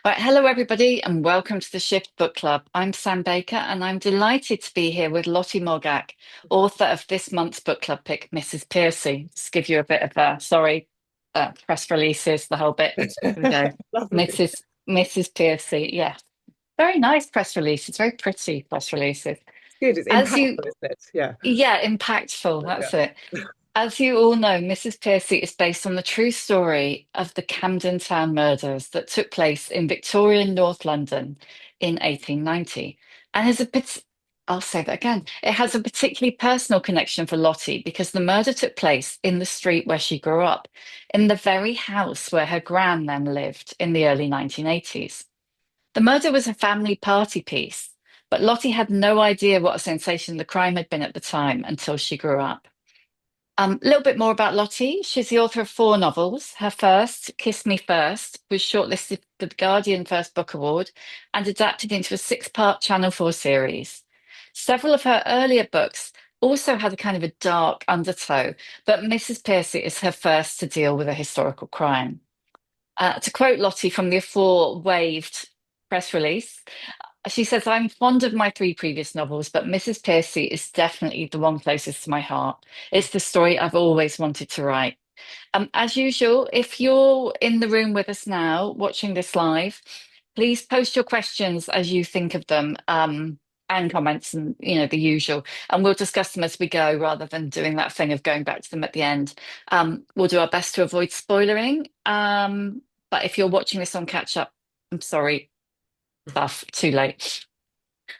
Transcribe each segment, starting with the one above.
Right, hello everybody, and welcome to the Shift Book Club. I'm Sam Baker, and I'm delighted to be here with Lottie Moggach, author of this month's book club pick, Mrs Pearcey. Just give you a bit of press releases, the whole bit. Here we go, Lovely. Mrs Pearcey. Yeah, very nice press releases, very pretty press releases. It's good. It's As you, impactful, isn't it? Yeah. yeah, impactful. Yeah. That's it. As you all know, Mrs. Pearcey is based on the true story of the Camden Town murders that took place in Victorian North London in 1890. And I'll say that again. It has a particularly personal connection for Lottie because the murder took place in the street where she grew up, in the very house where her gran then lived in the early 1980s. The murder was a family party piece, but Lottie had no idea what a sensation the crime had been at the time until she grew up. A little bit more about Lottie. She's the author of four novels. Her first, Kiss Me First, was shortlisted for the Guardian First Book Award and adapted into a six-part Channel 4 series. Several of her earlier books also had a kind of a dark undertow, but Mrs. Pearcey is her first to deal with a historical crime. To quote Lottie from the afore-waved press release, she says, I'm fond of my three previous novels, but Mrs. Pearcey is definitely the one closest to my heart. It's the story I've always wanted to write. As usual, if you're in the room with us now, watching this live, please post your questions as you think of them, and comments and, the usual. And we'll discuss them as we go rather than doing that thing of going back to them at the end. We'll do our best to avoid spoilering. But if you're watching this on catch up, I'm sorry, stuff, too late.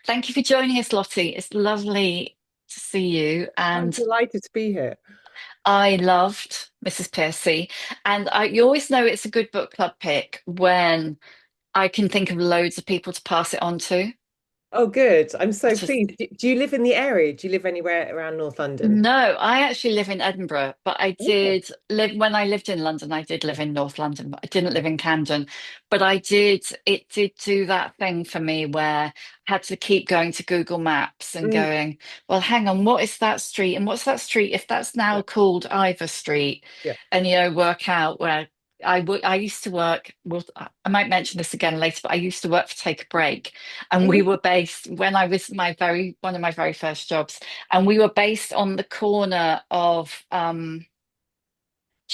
Thank you for joining us, Lottie. It's lovely to see you. I'm And delighted to be here. I loved Mrs. Pearcey. You always know it's a good book club pick when I can think of loads of people to pass it on to. Oh, good. I'm so It's just pleased. Do you live in the area? Do you live anywhere around North London? No, I actually live in Edinburgh, but I Okay. did live when I lived in London, I did live in North London, but I didn't live in Camden. But it did do that thing for me where I had to keep going to Google Maps and Mm, going, well, hang on, what is that street? And what's that street if that's now yeah. called Ivor Street? Yeah. And, work out where I used to work. Well, I might mention this again later, but I used to work for Take a Break, and we Mhm. were based when I was one of my very first jobs, and we were based on the corner of do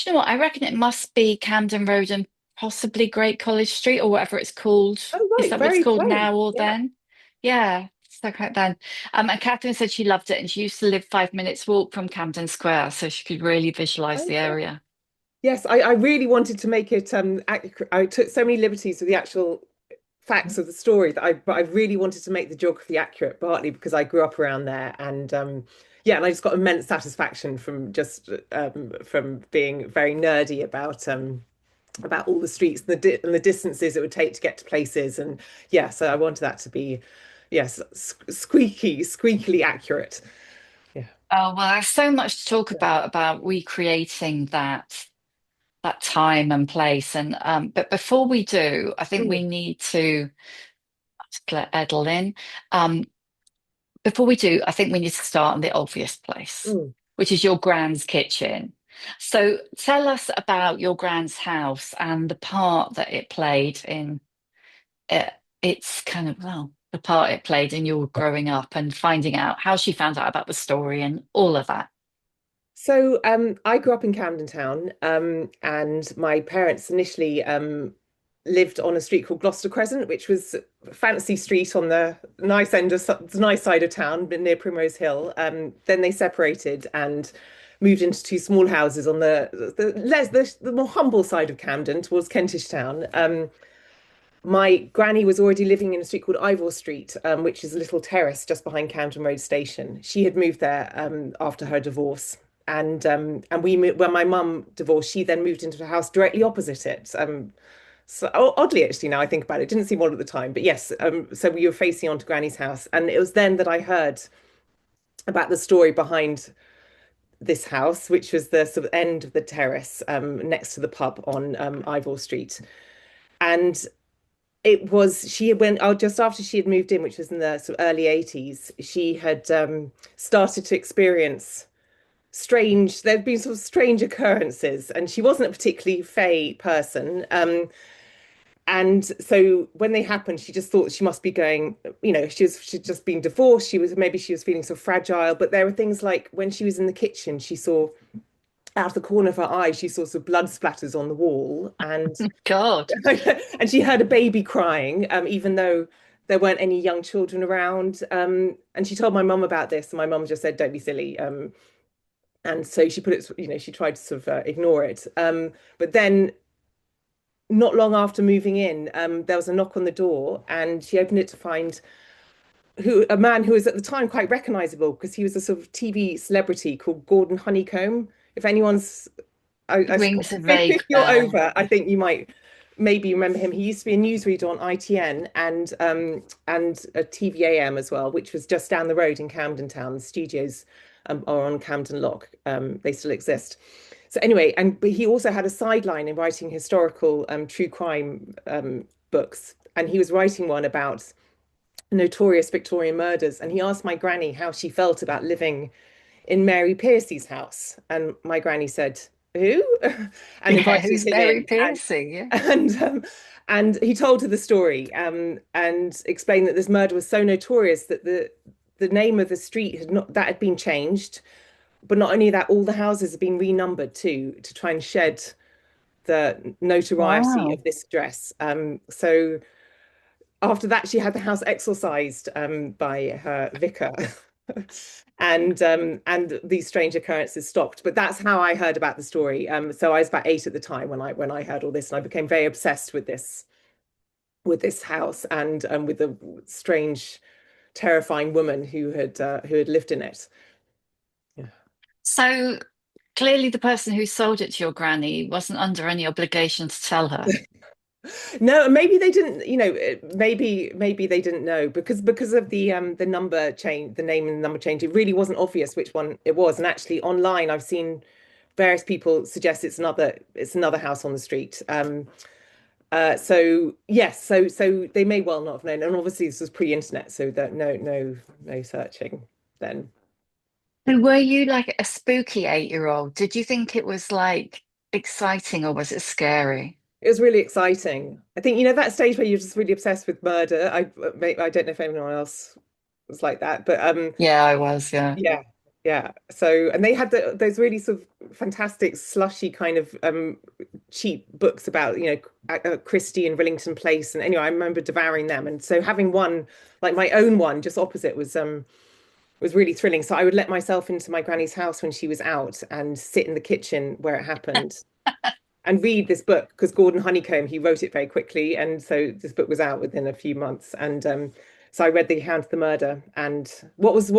you know what? I reckon it must be Camden Road and possibly Great College Street or whatever it's called. Oh, Is right. that what it's Very called close. now or Yeah. then? Yeah, so correct then. And Catherine said she loved it and she used to live 5 minutes walk from Camden Square, so she could really visualize the Okay. area. Yes, I really wanted to make it accurate. I took so many liberties with the actual facts of the story but I really wanted to make the geography accurate, partly because I grew up around there, and yeah, and I just got immense satisfaction from just from being very nerdy about all the streets and and the distances it would take to get to places, and yeah, so I wanted that to be, yes, squeakily accurate. Yeah. Oh, well, there's so much to talk about recreating that time and place. And but before we do, I think Mm, we need to let Edel in. Um, Before we do, I think we need to start in the obvious place, mm. which is your grand's kitchen. So tell us about your grand's house and the part that it played in it, it's kind of, well, the part it played in your growing up and finding out how she found out about the story and all of that. So I grew up in Camden Town, and my parents initially lived on a street called Gloucester Crescent, which was a fancy street on the nice side of town, but near Primrose Hill. Then they separated and moved into two small houses on the more humble side of Camden, towards Kentish Town. My granny was already living in a street called Ivor Street, which is a little terrace just behind Camden Road Station. She had moved there after her divorce, and when my mum divorced, she then moved into a house directly opposite it. So oddly, actually, now I think about it, it didn't seem odd at the time, but yes. So we were facing onto Granny's house, and it was then that I heard about the story behind this house, which was the sort of end of the terrace, next to the pub on Ivor Street. And it was she had went just after she had moved in, which was in the sort of early 80s. She had started to experience there'd been sort of strange occurrences, and she wasn't a particularly fey person. And so when they happened, she just thought she must be going, she'd just been divorced. She was feeling so fragile. But there were things like when she was in the kitchen, she saw out of the corner of her eye, she saw some blood splatters on the wall, and God. and she heard a baby crying, even though there weren't any young children around. And she told my mum about this, and my mum just said, "Don't be silly." And so she put it, she tried to sort of ignore it. But then not long after moving in, there was a knock on the door, and she opened it to find a man who was at the time quite recognizable because he was a sort of TV celebrity called Gordon Honeycomb. If anyone's, Rings a if vague you're bell. over, I think you might maybe remember him. He used to be a newsreader on ITN and a TVAM as well, which was just down the road in Camden Town. The studios are on Camden Lock. They still exist. So anyway, but he also had a sideline in writing historical true crime books, and he was writing one about notorious Victorian murders. And he asked my granny how she felt about living in Mary Pearcey's house. And my granny said, "Who?" and Yeah, invited who's him Mary in. Pearcey? Yeah. And he told her the story and explained that this murder was so notorious that the name of the street had been changed. But not only that, all the houses have been renumbered too to try and shed the notoriety Wow. of this address. So after that, she had the house exorcised by her vicar, and these strange occurrences stopped. But that's how I heard about the story. So I was about 8 at the time when I heard all this, and I became very obsessed with this house and with the strange, terrifying woman who had lived in it. Yeah. So clearly the person who sold it to your granny wasn't under any obligation to tell her. No, maybe they didn't, maybe they didn't know because of the number change, the name and the number change. It really wasn't obvious which one it was. And actually online I've seen various people suggest it's another house on the street. So yes, so they may well not have known. And obviously this was pre-internet, so that no searching then. So were you like a spooky 8-year-old? Did you think it was like exciting or was it scary? It was really exciting. I think, that stage where you're just really obsessed with murder. I don't know if anyone else was like that, but Yeah, I was, yeah. yeah, yeah. So, and they had those really sort of fantastic slushy kind of cheap books about, Christie and Rillington Place. And anyway, I remember devouring them. And so having one, like my own one, just opposite was really thrilling. So I would let myself into my granny's house when she was out and sit in the kitchen where it happened and read this book because Gordon Honeycomb, he wrote it very quickly. And so this book was out within a few months. And so I read The Account of the Murder. And it was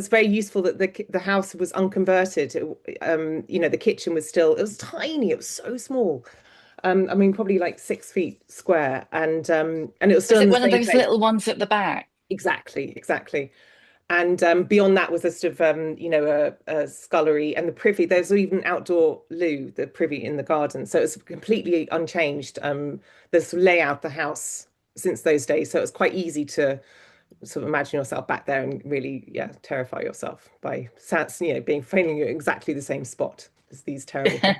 very useful that the house was unconverted. The kitchen was still, it was tiny, it was so small. I mean, probably like 6 feet square. And it was still Was in it the one of same those place. little ones at the back? Exactly, exactly. And beyond that was a sort of a scullery and the privy. There's even an outdoor loo, the privy in the garden. So it's completely unchanged. The sort of layout of the house since those days. So it's quite easy to sort of imagine yourself back there and really, yeah, terrify yourself by being failing in exactly the same spot as these terrible things.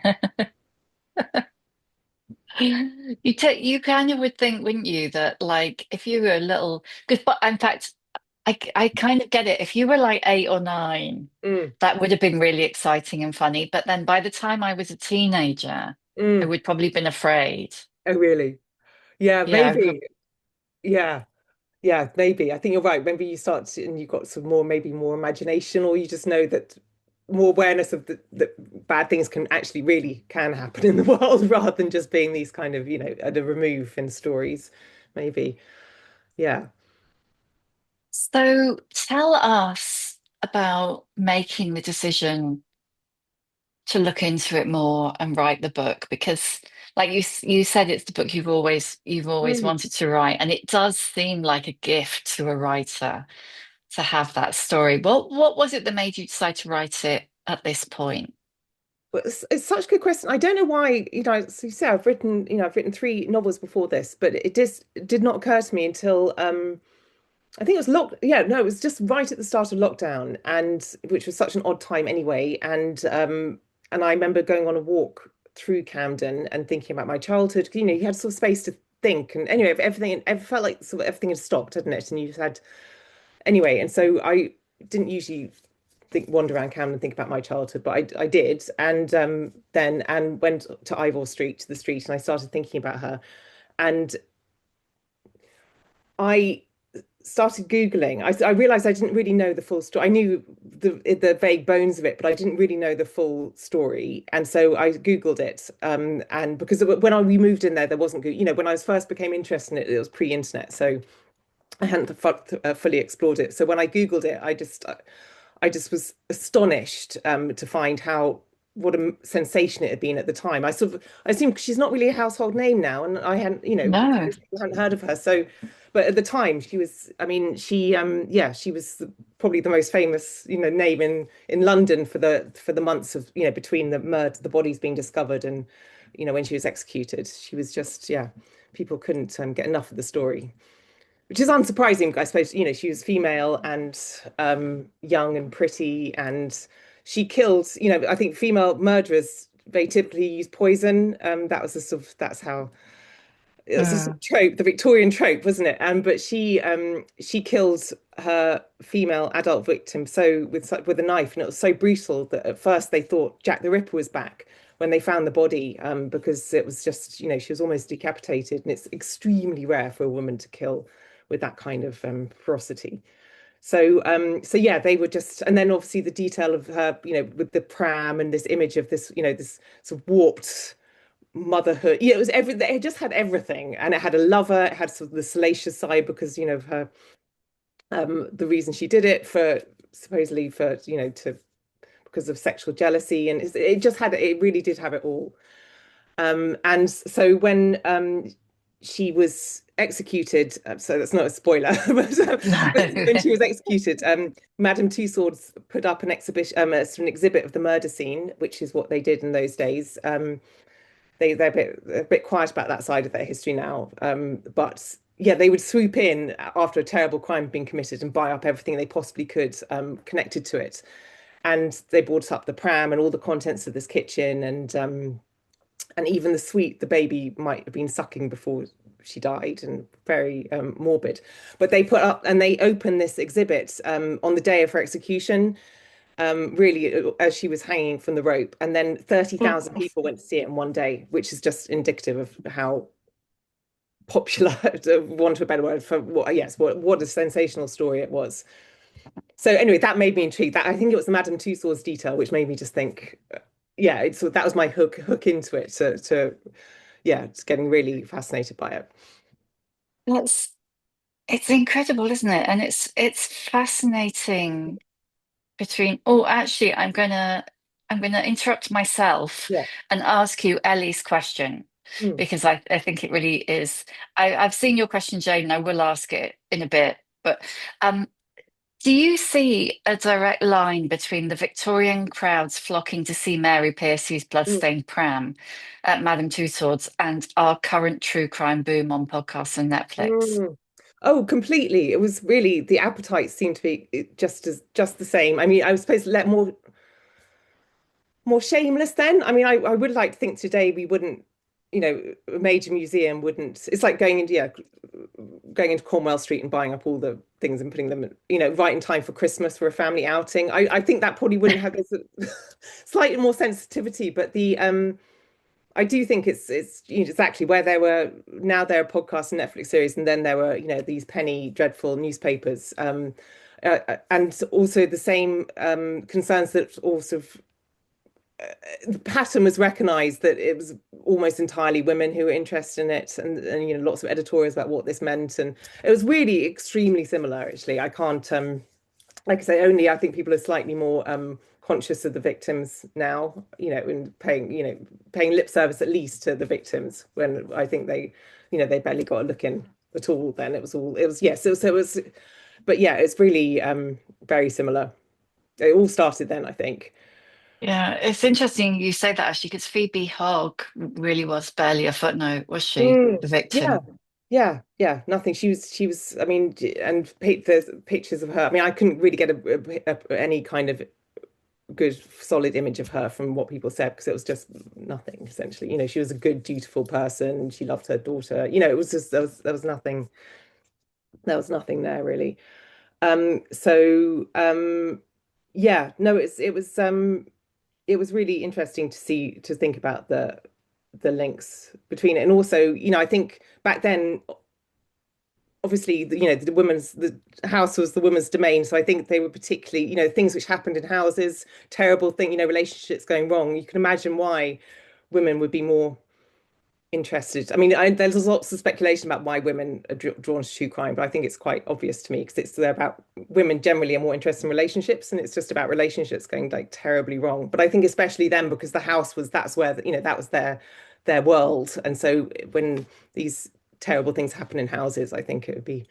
You kind of would think, wouldn't you, that like if you were a little, because but in fact, I kind of get it. If you were like 8 or 9, Mm, that would have been really exciting and funny. But then by the time I was a teenager, I mm. would probably been afraid. Oh, really? Yeah, Yeah, maybe. Yeah. Yeah, maybe. I think you're right. Maybe you start and you've got some more, maybe more imagination, or you just know that more awareness of that bad things can happen in the world rather than just being these kind of, at a remove in stories, maybe. Yeah. so tell us about making the decision to look into it more and write the book because like you said it's the book you've always Mm. wanted to write and it does seem like a gift to a writer to have that story. What was it that made you decide to write it at this point? But it's such a good question. I don't know why, as you say, I've written 3 novels before this, but it just did not occur to me until I think it was yeah, no, it was just right at the start of lockdown, and which was such an odd time anyway. And I remember going on a walk through Camden and thinking about my childhood. You had sort of space to think. And anyway, everything, it felt like sort of everything had stopped, hadn't it? And you just had anyway. And so I didn't usually wander around Camden and think about my childhood, but I did. And then and went to Ivor Street to the street, and I started thinking about her. And I started Googling. I realized I didn't really know the full story. I knew the vague bones of it, but I didn't really know the full story. And so I Googled it. And because we moved in there, there wasn't, when I was first became interested in it, it was pre-internet. So I hadn't fully explored it. So when I Googled it, I just was astonished to find how what a sensation it had been at the time. I assume she's not really a household name now, and I hadn't, No. most people hadn't heard of her. So, but at the time, she was. I mean, yeah, she was probably the most famous, name in London for the months of, between the murder, the bodies being discovered, and when she was executed. She was just, yeah, people couldn't get enough of the story, which is unsurprising. I suppose, she was female and young and pretty, and she killed, I think female murderers, they typically use poison. That was a sort of, that's how, it was a sort Mm. of trope, the Victorian trope, wasn't it? But she killed her female adult victim so with a knife, and it was so brutal that at first they thought Jack the Ripper was back when they found the body, because it was just, she was almost decapitated, and it's extremely rare for a woman to kill with that kind of ferocity. So yeah, they were just, and then obviously the detail of her, with the pram and this image of this, this sort of warped motherhood. Yeah, it was everything. It just had everything, and it had a lover. It had sort of the salacious side because of her, the reason she did it for supposedly for to because of sexual jealousy, and it just had it really did have it all. And so when she was executed, so that's not a spoiler, No. but when she was executed, Madame Tussauds put up an exhibition, an exhibit of the murder scene, which is what they did in those days. They're a bit quiet about that side of their history now, but yeah, they would swoop in after a terrible crime had been committed and buy up everything they possibly could connected to it. And they brought up the pram and all the contents of this kitchen, and even the sweet the baby might have been sucking before she died, and very morbid. But they put up and they opened this exhibit on the day of her execution, really as she was hanging from the rope, and then 30,000 people went to see it in one day, which is just indicative of how popular, to want a better word for what, yes, what a sensational story it was. So anyway, that made me intrigued. That I think it was the Madame Tussauds detail which made me just think, yeah, that was my hook into it to yeah, it's getting really fascinated by it. That's it's incredible, isn't it? And it's fascinating between actually I'm gonna interrupt myself Yeah. and ask you Ellie's question Mm. because I think it really is. I've seen your question, Jane, and I will ask it in a bit. But um do you see a direct line between the Victorian crowds flocking to see Mary Pearcey's Mm. bloodstained pram at Madame Tussauds and our current true crime boom on podcasts and Netflix? Mm. Oh, completely. It was really the appetite seemed to be just the same. I mean, I was supposed to let more shameless then. I mean, I would like to think today we wouldn't, a major museum wouldn't. It's like going into Cornwall Street and buying up all the things and putting them, right in time for Christmas for a family outing. I think that probably wouldn't have this slightly more sensitivity, but the I do think it's exactly where there were now there are podcasts and Netflix series, and then there were these penny dreadful newspapers, and also the same concerns that also the pattern was recognized that it was almost entirely women who were interested in it, and lots of editorials about what this meant, and it was really extremely similar. Actually, I can't like I say, only I think people are slightly more conscious of the victims now, and paying lip service at least to the victims, when I think they barely got a look in at all. Then it was yes, it was, but yeah, it's really very similar. It all started then, I think. Yeah, it's interesting you say that actually, because Phoebe Hogg really was barely a footnote, was she? Mm, The yeah, victim. yeah, nothing. She was. I mean, and the pictures of her. I mean, I couldn't really get any kind of good solid image of her from what people said, because it was just nothing essentially. She was a good, dutiful person. She loved her daughter. It was just there was nothing there really. Yeah, no, it was really interesting to think about the links between it. And also, I think back then, obviously, the house was the woman's domain. So I think they were particularly, things which happened in houses, terrible thing, relationships going wrong. You can imagine why women would be more interested. I mean, there's lots of speculation about why women are drawn to true crime, but I think it's quite obvious to me, because they're about women generally are more interested in relationships, and it's just about relationships going like terribly wrong. But I think especially then, because the house was that's where that was their world, and so when these terrible things happen in houses, I think it'd be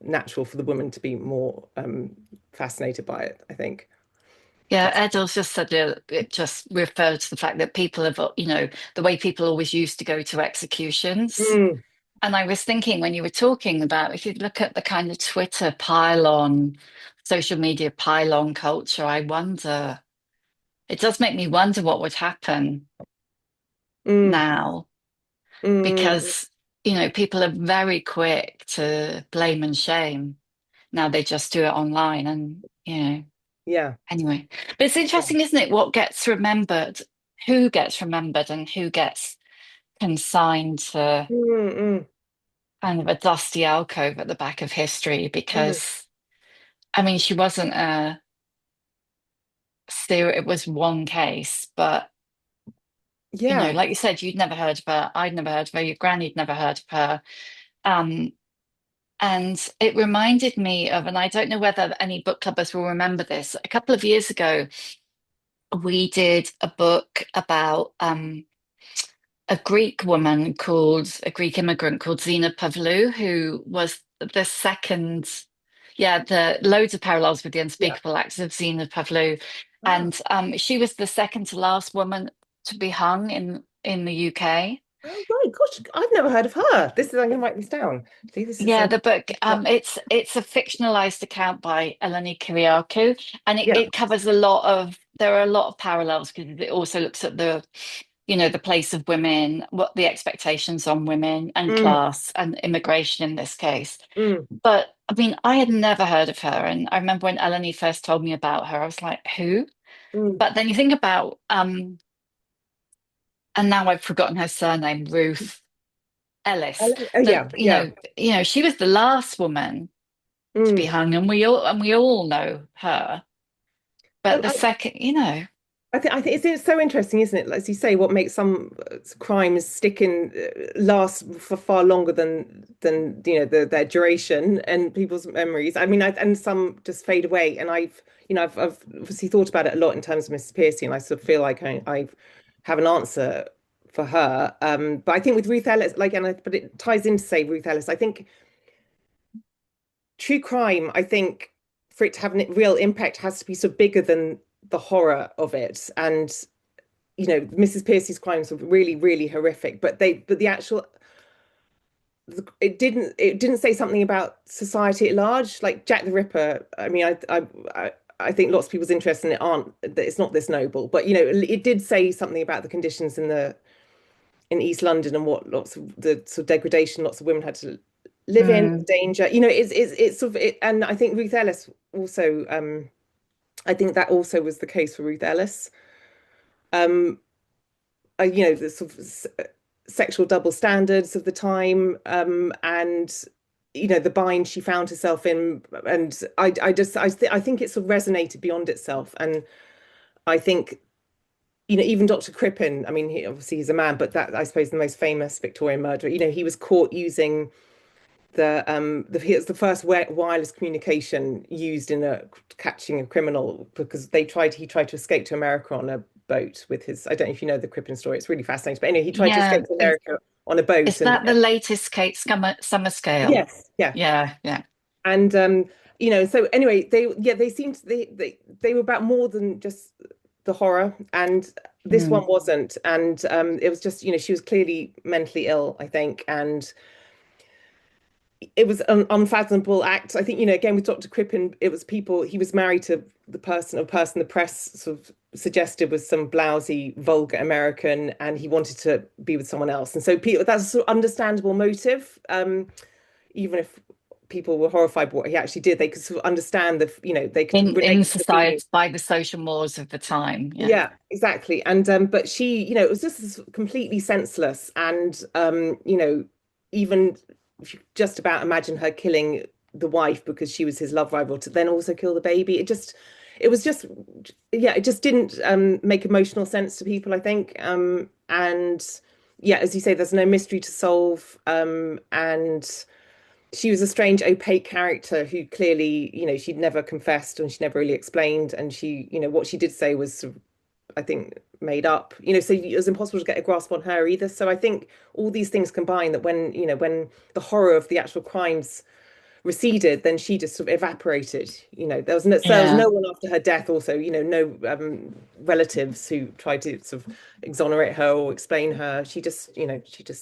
natural for the woman to be more fascinated by it, I think. Yeah, That's Edels just said it just referred to the fact that people have, the way people always used to go to executions. mm, And I was thinking when you were talking about, if you look at the kind of Twitter pile-on, social media pile-on culture, it does make me wonder what would happen mm, now, mm, because, people are very quick to blame and shame. Now they just do it online and, yeah. anyway. But it's Yeah. interesting, isn't it, what gets remembered, who gets remembered and who gets consigned to Mm, mm, kind of a dusty alcove at the back of history mm. because I mean, she wasn't a it was one case, but Yeah. like you said, you'd never heard of her. I'd never heard of her. Your granny'd never heard of her. Um, and it reminded me of, and I don't know whether any book clubbers will remember this. A couple of years ago, we did a book about a Greek immigrant called Zena Pavlou, who was the second. Yeah, the loads of parallels with the Yeah. unspeakable acts of Zena Pavlou, Ah. and she was the second to last woman to be hung in the UK. Oh, right. Gosh, I've never heard of her. I'm going to write this down. See, this is Yeah, the book yeah. it's a fictionalized account by Eleni Kyriakou, and Yeah. it covers there are a lot of parallels because it also looks at the place of women, what the expectations on women and Mm, class and immigration in this case. mm, But I mean, I had never heard of her. And I remember when Eleni first told me about her, I was like, who? mm. But then you think about, and now I've forgotten her surname, Ruth Ellis, Oh, that, yeah. Yeah. she was the last woman to be Mm. hung, and we all know her. But And the second, I think it's so interesting, isn't it? As you say, what makes some crimes stick in last for far longer than their duration and people's memories. I mean, and some just fade away. And I've obviously thought about it a lot in terms of Mrs. Pearcey, and I sort of feel like I have an answer for her. But I think with Ruth Ellis, but it ties into say Ruth Ellis. I think true crime, I think for it to have a real impact has to be sort of bigger than the horror of it. And Mrs. Pearcey's crimes were really, really horrific, but the actual it didn't say something about society at large, like Jack the Ripper. I mean, I think lots of people's interest in it aren't that it's not this noble, but it did say something about the conditions in East London and what lots of the sort of degradation lots of women had to live in, mm, danger. It's sort of it, and I think Ruth Ellis also. I think that also was the case for Ruth Ellis. Um, the sort of sexual double standards of the time, and the bind she found herself in, and I think it sort of resonated beyond itself, and I think even Dr. Crippen, I mean, obviously he's a man, but that I suppose the most famous Victorian murderer, he was caught using he was the first wireless communication used in a catching a criminal because he tried to escape to America on a boat with his I don't know if you know the Crippen story, it's really fascinating, but anyway he tried to yeah. escape to America on a boat Is and that the latest Kate Summerscale? yes, yeah. Yeah, yeah. And so anyway they seemed they were about more than just the horror, and this one Mm. wasn't, and it was just she was clearly mentally ill, I think, and it was an unfathomable act. I think, again with Dr. Crippen, it was people, he was married to a person the press sort of suggested was some blousy, vulgar American, and he wanted to be with someone else. And so people, that's a sort of understandable motive. Even if people were horrified by what he actually did, they could sort of understand they could In relate to the feelings. society by the social mores of the time. Yeah. Yeah, exactly. And but she, it was just completely senseless. And even if you just about imagine her killing the wife because she was his love rival to then also kill the baby. It was just, yeah, it just didn't make emotional sense to people, I think. And yeah, as you say, there's no mystery to solve. And she was a strange, opaque character who clearly, she'd never confessed and she never really explained. And she, what she did say was sort of, I think, made up, so it was impossible to get a grasp on her either. So I think all these things combine that when the horror of the actual crimes receded, then she just sort of evaporated. There was no Yeah. one after her death also, no relatives who tried to sort of exonerate her or explain her. She just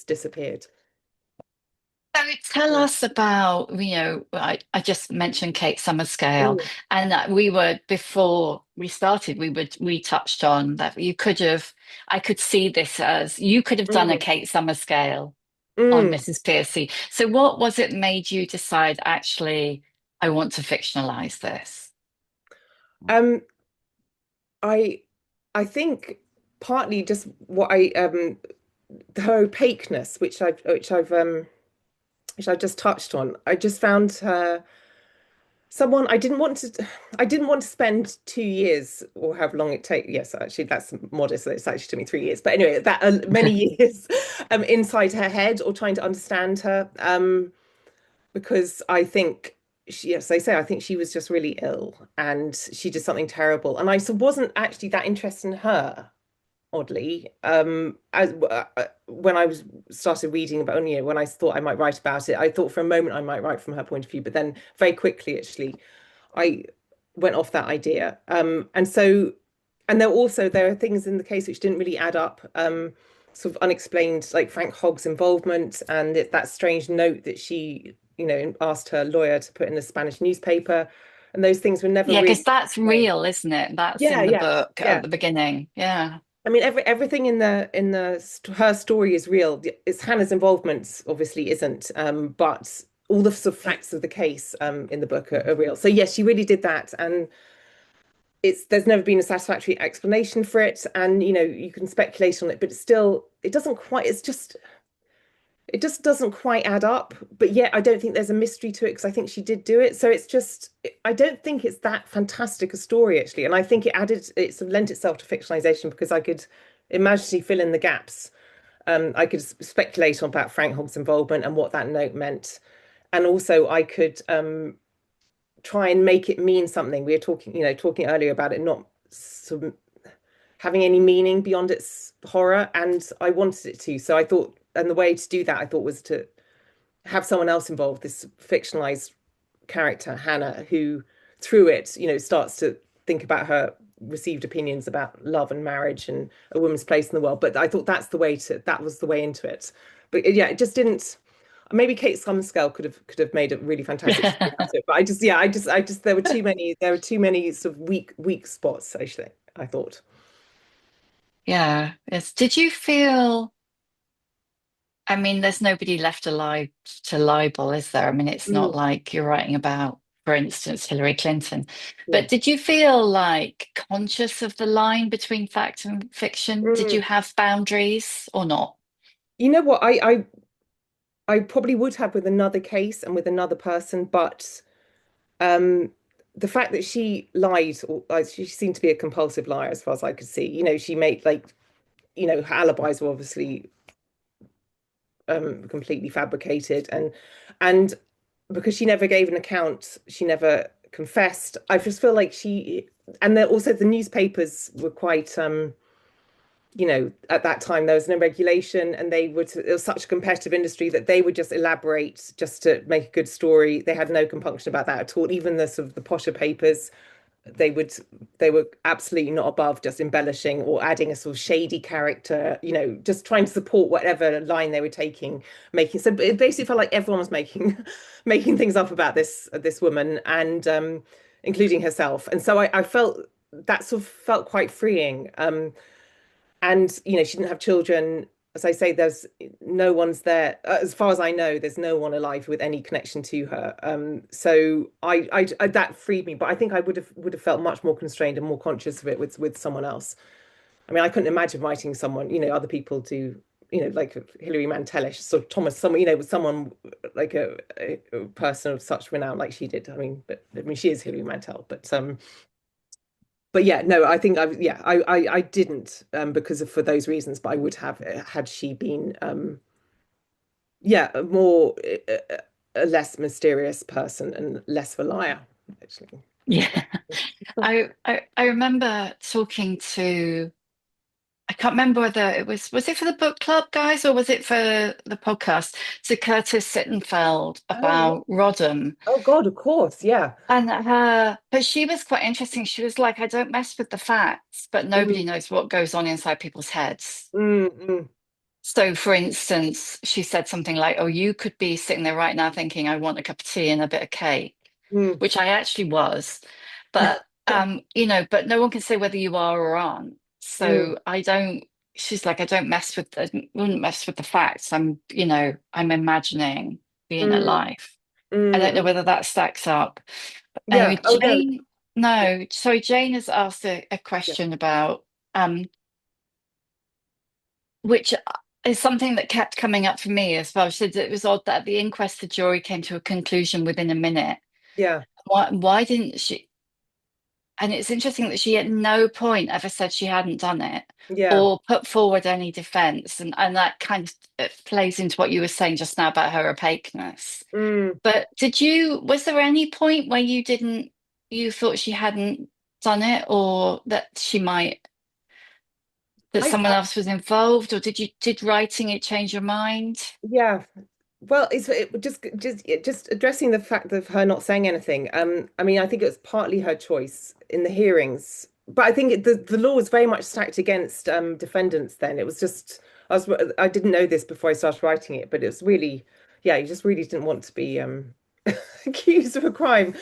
disappeared. So tell Mm. us about, I just mentioned Kate Summerscale, Mm. and we were, before we started, we touched on that I could see this as you could have done a Mm. Kate Summerscale on Mm. Mrs. Pearcey. So what was it made you decide, actually, I want to fictionalize this? Um, I I think partly just what I her opaqueness, which I've just touched on. I just found her someone I didn't want to spend 2 years or however long it takes. Yes, actually that's modest. It's actually took me 3 years. But anyway, that many years inside her head or trying to understand her. Because I think yes, they say I think she was just really ill and she did something terrible. And I wasn't actually that interested in her, oddly. When I was started reading about, when I thought I might write about it, I thought for a moment I might write from her point of view, but then very quickly, actually, I went off that idea. And there are things in the case which didn't really add up. Sort of unexplained, like Frank Hogg's involvement and that strange note that she, asked her lawyer to put in the Spanish newspaper, and those things were never Yeah, because really that's explained. real, isn't it? That's Yeah, in the yeah, book at yeah. the beginning. Yeah. I mean, everything in her story is real. It's Hannah's involvement obviously isn't, but all the sort of facts of the case in the book are real. So yes, she really did that, and there's never been a satisfactory explanation for it, and you can speculate on it, but it doesn't quite. It just doesn't quite add up. But yet, I don't think there's a mystery to it because I think she did do it. So I don't think it's that fantastic a story actually. And I think it sort of lent itself to fictionalization because I could imaginatively fill in the gaps. I could speculate on about Frank Hogg's involvement and what that note meant. And also I could try and make it mean something. We were talking earlier about it not sort of having any meaning beyond its horror, and I wanted it to. So I thought, and the way to do that, I thought, was to have someone else involved, this fictionalized character, Hannah, who through it, starts to think about her received opinions about love and marriage and a woman's place in the world. But I thought that was the way into it. But yeah, it just didn't. Maybe Kate Summerscale could have made a really fantastic story out of it. But I just there were too many sort of weak spots, actually, I thought. Yeah. Yes. Did you feel, I mean, there's nobody left alive to libel, is there? I mean, it's not Mm, like you're writing about, for instance, Hillary Clinton. yeah. But did you feel like conscious of the line between fact and fiction? Did Mm. you have boundaries or not? You know what? I probably would have with another case and with another person, but um, the fact that she lied, or she seemed to be a compulsive liar as far as I could see. She made her alibis were obviously completely fabricated, and because she never gave an account, she never confessed. I just feel like and also the newspapers were quite at that time there was no regulation, and it was such a competitive industry that they would just elaborate just to make a good story. They had no compunction about that at all. Even the sort of the posher papers they would they were absolutely not above just embellishing or adding a sort of shady character, just trying to support whatever line they were taking, making. So it basically felt like everyone was making making things up about this woman, and including herself. And so I felt that sort of felt quite freeing. And she didn't have children. As I say, there's no one's there. As far as I know, there's no one alive with any connection to her. So that freed me. But I think I would have felt much more constrained and more conscious of it with someone else. I mean, I couldn't imagine writing someone. Other people do. Like Hilary Mantellish, sort of Thomas, someone, with someone like a person of such renown like she did. I mean, she is Hilary Mantel, but yeah, no, I think I didn't because of for those reasons, but I would have had she been a more a less mysterious person and less of a liar, actually. Yeah. I remember talking to, I can't remember whether was it for the book club guys or was it for the podcast, to Curtis Sittenfeld Oh, about Rodham. oh God, of course, yeah. And but she was quite interesting. She was like, I don't mess with the facts, but nobody Mm, knows what goes on inside people's heads. mm, mm, So, for instance, she said something like, "Oh, you could be sitting there right now thinking, I want a cup of tea and a bit of cake," mm. which I actually was. But, but no one can say whether you are or aren't. Mm, So I don't, she's like, I wouldn't mess with the facts. I'm imagining being mm, alive. I don't know mm. whether that stacks up. Yeah. Anyway, Oh no. Jane, Yeah. no, sorry, Jane has asked a Yeah. question about, um, which is something that kept coming up for me as well. She said it was odd that at the inquest, the jury came to a conclusion within a minute. Yeah. Why didn't she? And it's interesting that she at no point ever said she hadn't done it Yeah. or put forward any defense. And that kind of plays into what you were saying just now about her opaqueness. Mm. But was there any point where you thought she hadn't done it or that that I, someone else was involved, or did writing it change your mind? yeah. Well, just addressing the fact of her not saying anything. I mean, I think it was partly her choice in the hearings, but I think the law was very much stacked against defendants then. It was just I didn't know this before I started writing it, but it was really, yeah, you just really didn't want to be accused of a crime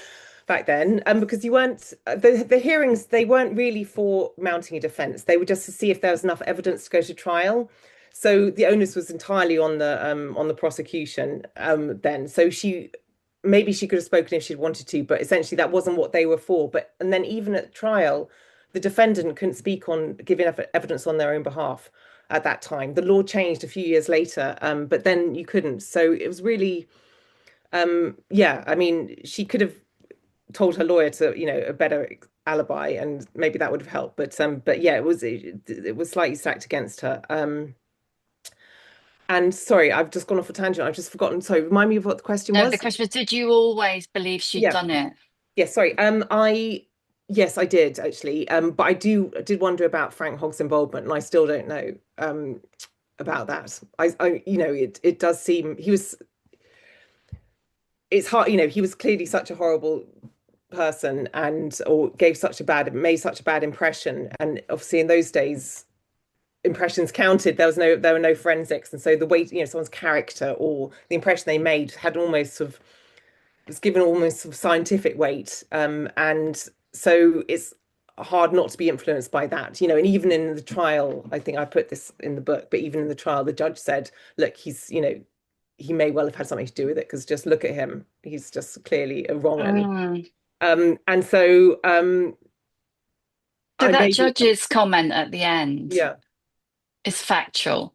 back then, because you weren't the hearings, they weren't really for mounting a defense. They were just to see if there was enough evidence to go to trial. So the onus was entirely on the prosecution then. So maybe she could have spoken if she'd wanted to, but essentially that wasn't what they were for. And then even at trial, the defendant couldn't speak on giving evidence on their own behalf at that time. The law changed a few years later, but then you couldn't. So it was really, yeah, I mean, she could have told her lawyer to, a better alibi, and maybe that would have helped. But yeah, it was slightly stacked against her. And sorry, I've just gone off a tangent. I've just forgotten. Sorry, remind me of what the question No, the was. question was, did you always believe she'd Yeah, done it? yeah. Sorry. Yes, I did actually. But I did wonder about Frank Hogg's involvement, and I still don't know about that. It does seem he was. It's hard, he was clearly such a horrible person, and or made such a bad impression. And obviously in those days, impressions counted. There were no forensics, and so the way someone's character or the impression they made had almost sort of was given almost sort of scientific weight. And so it's hard not to be influenced by that. And even in the trial, I think I put this in the book, but even in the trial, the judge said, "Look, he may well have had something to do with it because just look at him. He's just clearly a wrong 'un." Mm. And so So I that maybe, judge's comment at the end yeah, is factual.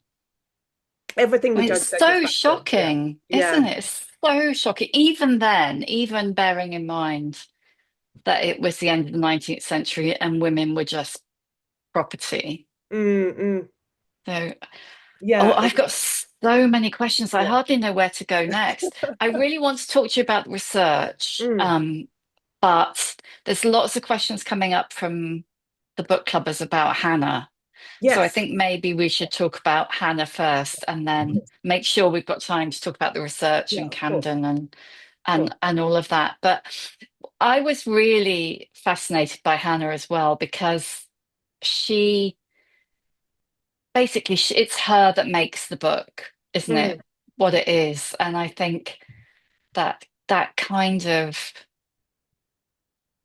everything I the mean, it's judge said was so factual. Yeah, shocking, isn't yeah. it? It's so shocking. Even then, even bearing in mind that it was the end of the 19th century and women were just property. Mm, mm. So, oh, Yeah, I've got so many questions. I yeah. hardly know where to go next. I really want to talk to you about research, Mm. but there's lots of questions coming up from the book clubbers about Hannah. So I Yes. think maybe we should talk about Hannah first and then make sure we've got time to talk about the research Yeah, and of course. Camden and Sure. and all of that. But I was really fascinated by Hannah as well because she basically it's her that makes the book, isn't it? Mm. What it is. And I think that kind of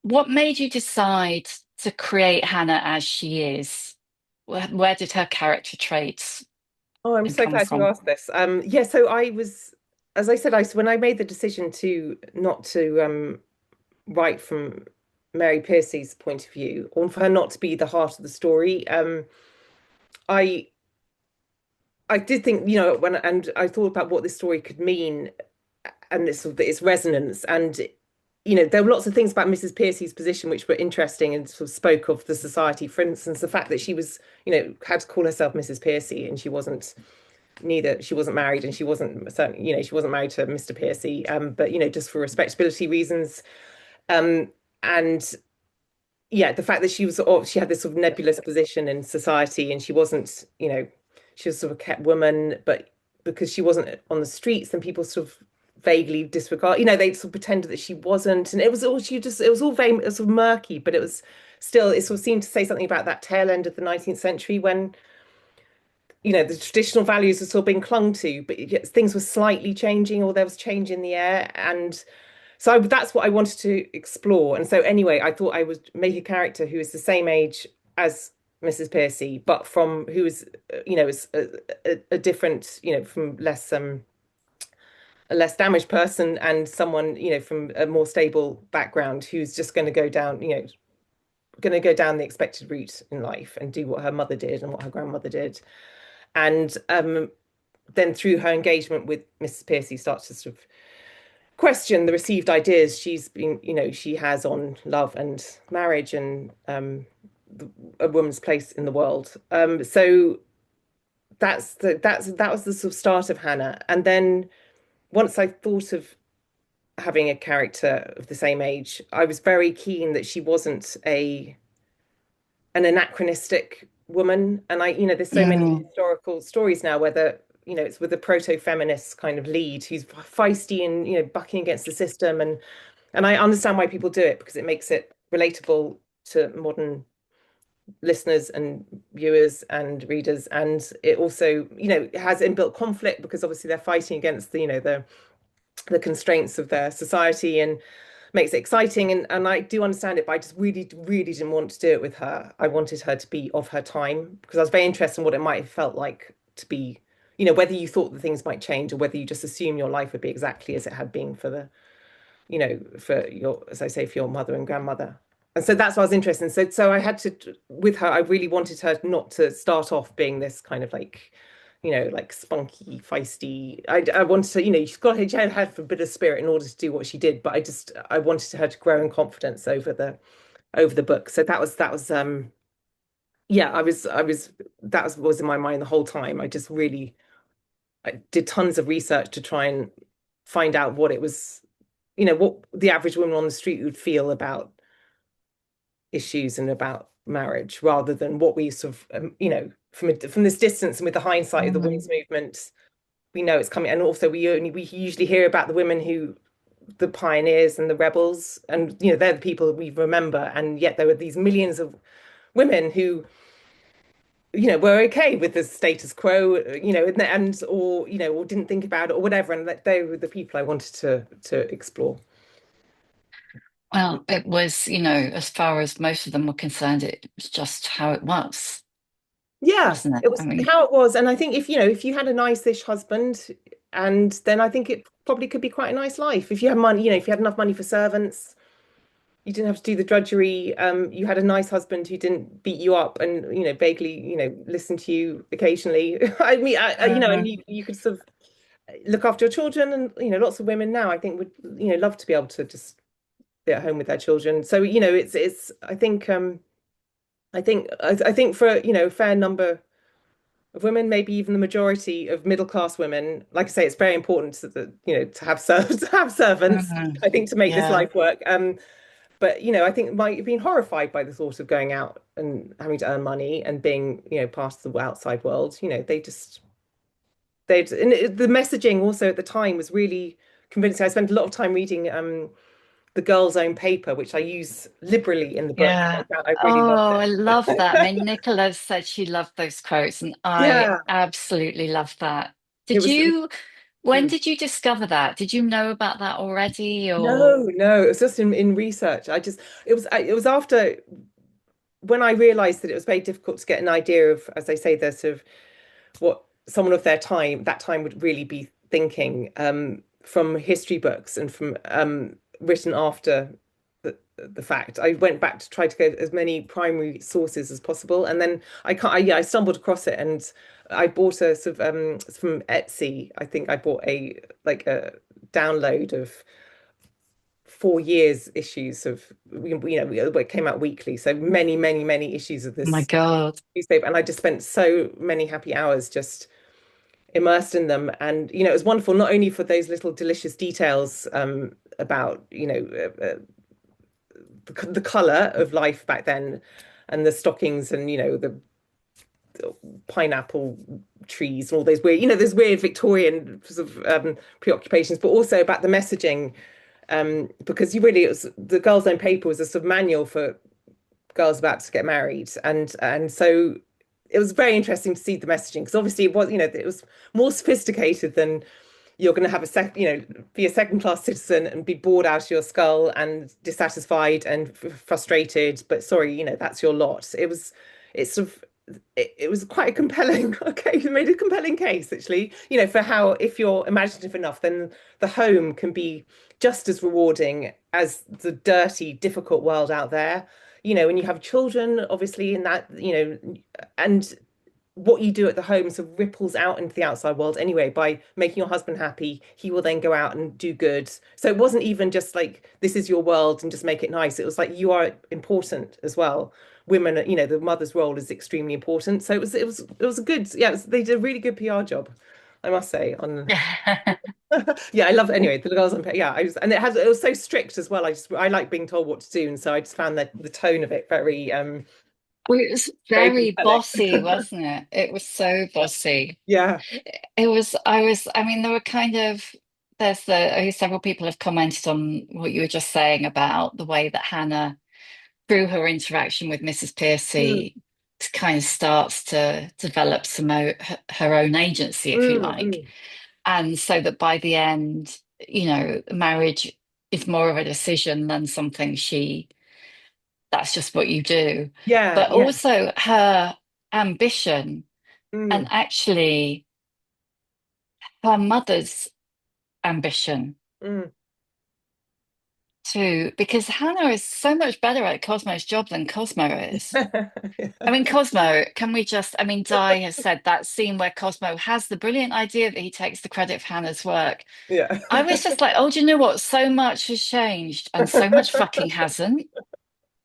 what made you decide to create Hannah as she is? Where did her character traits Oh, I'm so come glad you from? asked this. Yeah, so I was, as I said, when I made the decision to not to write from Mary Pearcey's point of view, or for her not to be the heart of the story, I I did think, when and I thought about what this story could mean and its sort of its resonance. And there were lots of things about Mrs. Pearcey's position which were interesting and sort of spoke of the society. For instance, the fact that she was, had to call herself Mrs. Pearcey, and she wasn't married, and she wasn't certainly, she wasn't married to Mr. Pearcey, but just for respectability reasons. Um, and yeah, the fact that she had this sort of nebulous position in society, and she wasn't, she was sort of a kept woman, but because she wasn't on the streets, then people sort of vaguely disregard, they sort of pretended that she wasn't, and it was all very, it was sort of murky, but it was still, it sort of seemed to say something about that tail end of the 19th century when, the traditional values were still being clung to, but yet things were slightly changing, or there was change in the air. And so that's what I wanted to explore. And so anyway, I thought I would make a character who is the same age as Mrs. Pearcey, but from who is, is a different, from a less damaged person, and someone, from a more stable background, who's just going to go down, going to go down the expected route in life and do what her mother did and what her grandmother did. And then through her engagement with Mrs. Pearcey, starts to sort of question the received ideas she has on love and marriage, and a woman's place in the world. So that was the sort of start of Hannah. And then once I thought of having a character of the same age, I was very keen that she wasn't an anachronistic woman. And there's so many Mm. historical stories now, whether, it's with a proto-feminist kind of lead who's feisty and, bucking against the system. And I understand why people do it, because it makes it relatable to modern listeners and viewers and readers. And it also, has inbuilt conflict, because obviously they're fighting against the constraints of their society, and makes it exciting. And I do understand it, but I just really, really didn't want to do it with her. I wanted her to be of her time, because I was very interested in what it might have felt like to be, whether you thought that things might change, or whether you just assume your life would be exactly as it had been for your, as I say, for your mother and grandmother. And so that's what I was interested in. So I had to, with her, I really wanted her not to start off being this kind of like, like spunky, feisty. I wanted to, she had a bit of spirit in order to do what she did, but I wanted her to grow in confidence over the book. So yeah, was in my mind the whole time. I did tons of research to try and find out what it was, what the average woman on the street would feel about issues and about marriage, rather than what we sort of, from this distance and with the hindsight of the women's Mm. movement, we know it's coming. And also we usually hear about the women who, the pioneers and the rebels, and they're the people that we remember. And yet there were these millions of women who, were okay with the status quo, or didn't think about it or whatever. And that they were the people I wanted to explore. Well, it was, as far as most of them were concerned, it was just how it was, Yeah, wasn't it? it I was mean, how it was. And I think if you had a nice-ish husband, and then I think it probably could be quite a nice life. If you had money, if you had enough money for servants, you didn't have to do the drudgery. You had a nice husband who didn't beat you up and, vaguely, listen to you occasionally. I mean, and mhm. you could sort of look after your children. And, lots of women now, I think, would, love to be able to just be at home with their children. So, it's, I think for, a fair number of women, maybe even the majority of middle class women. Like I say, it's very important to have to have servants. Mhm. I think to make this Yeah. life work. But I think might have been horrified by the thought of going out and having to earn money and being, part of the outside world. The messaging also at the time was really convincing. I spent a lot of time reading the girl's own paper, which I use liberally in the book. Yeah. I really loved Oh, I love that. I it. mean, Nicola said she loved those quotes, and I Yeah, absolutely love that. it Did was. you, when Mm. did you discover that? Did you know about that already, or? No, no, it was just in research. It was after when I realized that it was very difficult to get an idea of, as I say, the sort of what someone of their time, that time would really be thinking from history books and from written after the fact. I went back to try to get as many primary sources as possible, and then I stumbled across it, and I bought a sort of from Etsy. I think I bought a download of 4 years issues of it came out weekly, so many issues of Oh my this God. newspaper, and I just spent so many happy hours just immersed in them. And it was wonderful not only for those little delicious details about the color of life back then, and the stockings, and the pineapple trees and all those weird Victorian sort of preoccupations, but also about the messaging, because it was the girl's own paper was a sort of manual for girls about to get married, and so it was very interesting to see the messaging, because obviously it was more sophisticated than you're going to have be a second class citizen and be bored out of your skull and dissatisfied and frustrated, but sorry, that's your lot. It's sort of it was quite a compelling okay, it made a compelling case, actually, for how, if you're imaginative enough, then the home can be just as rewarding as the dirty, difficult world out there. When you have children, obviously, in that, and what you do at the home sort of ripples out into the outside world anyway. By making your husband happy, he will then go out and do good. So it wasn't even just like, this is your world and just make it nice. It was like, you are important as well. Women, the mother's role is extremely important. So it was a good, yeah, they did a really good PR job, I must say. On Yeah, I love it. Anyway, the girls on, yeah, and it was so strict as well. I like being told what to do, and so I just found that the tone of it very Well, it was very very compelling. bossy, wasn't it? It was so bossy. Yeah. I mean, there were kind of, several people have commented on what you were just saying about the way that Hannah, through her interaction with Mrs. Mm, Pearcey, kind of starts to develop her own agency, if you like. mm. And so that by the end, marriage is more of a decision than something that's just what you do. Yeah, But yeah. also her ambition, and Mm, actually her mother's ambition mm. too, because Hannah is so much better at Cosmo's job than Cosmo is. I mean, Cosmo, can we just, I mean, Di has said that scene where Cosmo has the brilliant idea that he takes the credit for Hannah's work. Yeah. I was just like, oh, do you know what? So much has changed and so much fucking hasn't.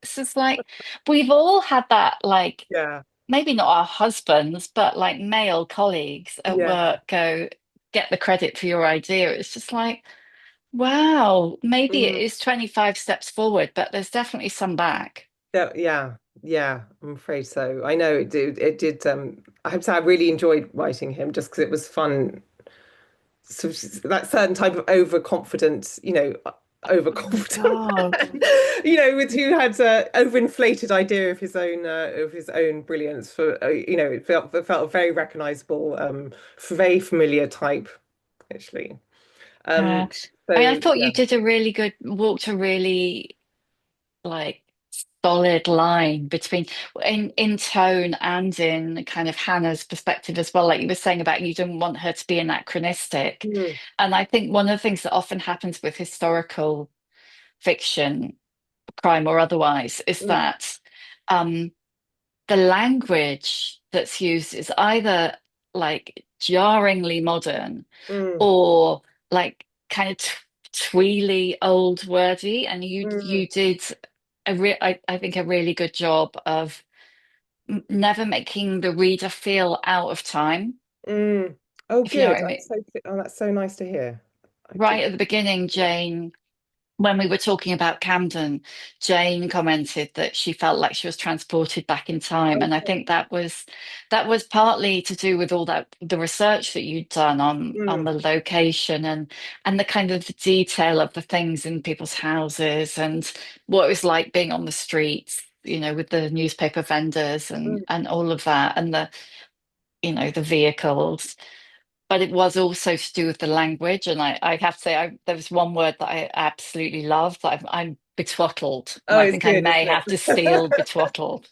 This is like, we've all had that, like, Yeah. maybe not our husbands, but like male colleagues at Yeah. work go, get the credit for your idea. It's just like, wow, maybe it Mm. is 25 steps forward, but there's definitely some back. Yeah. Yeah. I'm afraid so. I know it did. I have to say I really enjoyed writing him, just because it was fun. That certain type of overconfident, Oh my overconfident God. man, with who had an overinflated idea of his own brilliance. For it felt a very recognizable, very familiar type, actually. Yeah. Um, I mean, I so thought yeah. you did walked a really like solid line between in tone and in kind of Hannah's perspective as well. Like you were saying about you didn't want her to be anachronistic. Mm, And I think one of the things that often happens with historical fiction, crime or otherwise, is mm, that um, the language that's used is either like jarringly modern mm, or like kind of tweely old wordy. And you mm, did I think a really good job of never making the reader feel out of time, mm. Oh, if you know what good. I mean. That's so nice to hear. I did. Right at the beginning, Jane when we were talking about Camden, Jane commented that she felt like she was transported back in time, and I think that was partly to do with all that the research that you'd done on Mm, the location and the kind of the detail of the things in people's houses and what it was like being on the streets, with the newspaper vendors mm. and all of that and the the vehicles. But it was also to do with the language. And I have to say, there was one word that I absolutely loved. I'm betwattled. And Oh, I it's think I good, may isn't have to steal it? betwattled.